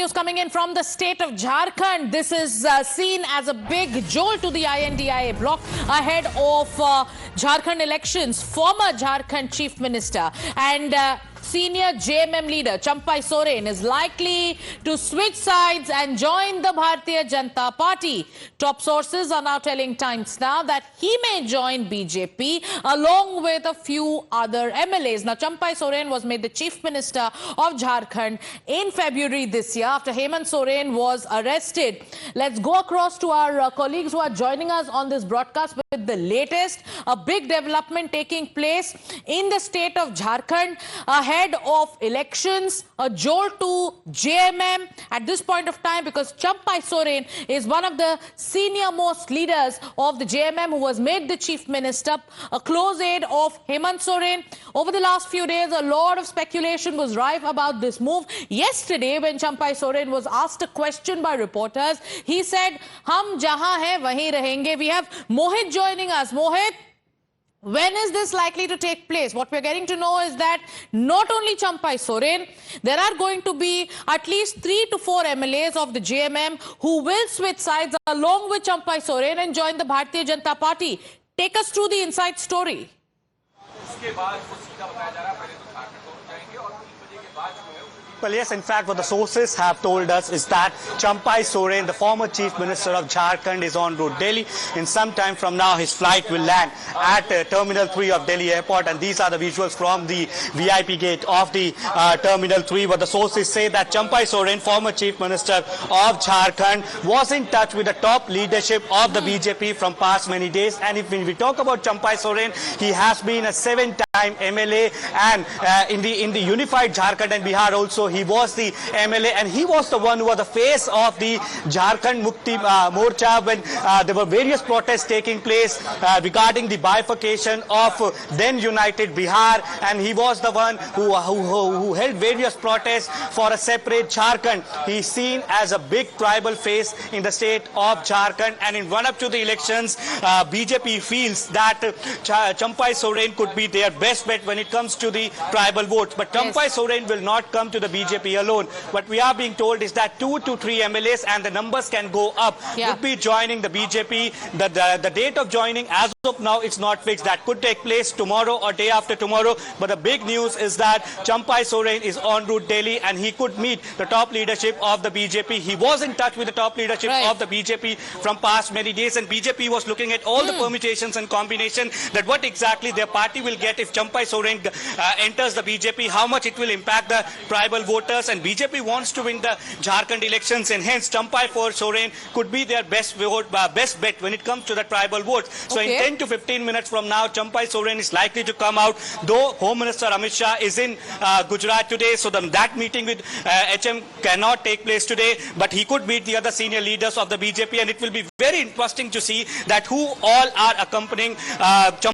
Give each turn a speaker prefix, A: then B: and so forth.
A: news coming in from the state of Jharkhand. This is seen as a big jolt to the INDIA bloc ahead of Jharkhand elections. Former Jharkhand Chief Minister and senior JMM leader Champai Soren is likely to switch sides and join the Bharatiya Janata Party. Top sources are now telling Times Now that he may join BJP along with a few other MLAs. Now, Champai Soren was made the Chief Minister of Jharkhand in February this year after Hemant Soren was arrested. Let's go across to our colleagues who are joining us on this broadcast with the latest. A big development taking place in the state of Jharkhand ahead of elections, a jolt to JMM at this point of time because Champai Soren is one of the senior most leaders of the JMM who was made the Chief Minister, a close aide of Hemant Soren. Over the last few days, a lot of speculation was rife about this move. Yesterday, when Champai Soren was asked a question by reporters, he said, "Hum jahan hai, wahin rahenge." We have Mohit joining us. Mohit, when is this likely to take place? What we're getting to know is that not only Champai Soren, there are going to be at least 3 to 4 MLAs of the JMM who will switch sides along with Champai Soren and join the Bharatiya Janata Party. Take us through the inside story.
B: Well, yes, in fact, what the sources have told us is that Champai Soren, the former Chief Minister of Jharkhand, is en route Delhi. In some time from now, his flight will land at Terminal 3 of Delhi Airport, and these are the visuals from the VIP gate of the Terminal 3, where the sources say that Champai Soren, former Chief Minister of Jharkhand, was in touch with the top leadership of the BJP from past many days. And if we talk about Champai Soren, he has been a 7-time MLA, and in the unified Jharkhand and Bihar also, he was the MLA, and he was the one who was the face of the Jharkhand Mukti Morcha when there were various protests taking place regarding the bifurcation of then united Bihar, and he was the one who held various protests for a separate Jharkhand. He is seen as a big tribal face in the state of Jharkhand, and in run-up to the elections, BJP feels that Champai Soren could be their best bet when it comes to the tribal votes. But Champai Soren will not come to the BJP alone. What we are being told is that 2 to 3 MLAs, and the numbers can go up, would be joining the BJP. The date of joining, as of now, it's not fixed. That could take place tomorrow or day after tomorrow. But the big news is that Champai Soren is en route Delhi, and he could meet the top leadership of the BJP. He was in touch with the top leadership of the BJP from past many days, and BJP was looking at all the permutations and combination that what exactly their party will get if Champai Soren enters the BJP, how much it will impact the tribal voters, and BJP wants to win the Jharkhand elections, and hence Champai Soren could be their best bet when it comes to the tribal votes. So in 10 to 15 minutes from now, Champai Soren is likely to come out, though Home Minister Amit Shah is in Gujarat today, so that meeting with HM cannot take place today, but he could meet the other senior leaders of the BJP, and it will be very interesting to see that who all are accompanying Champai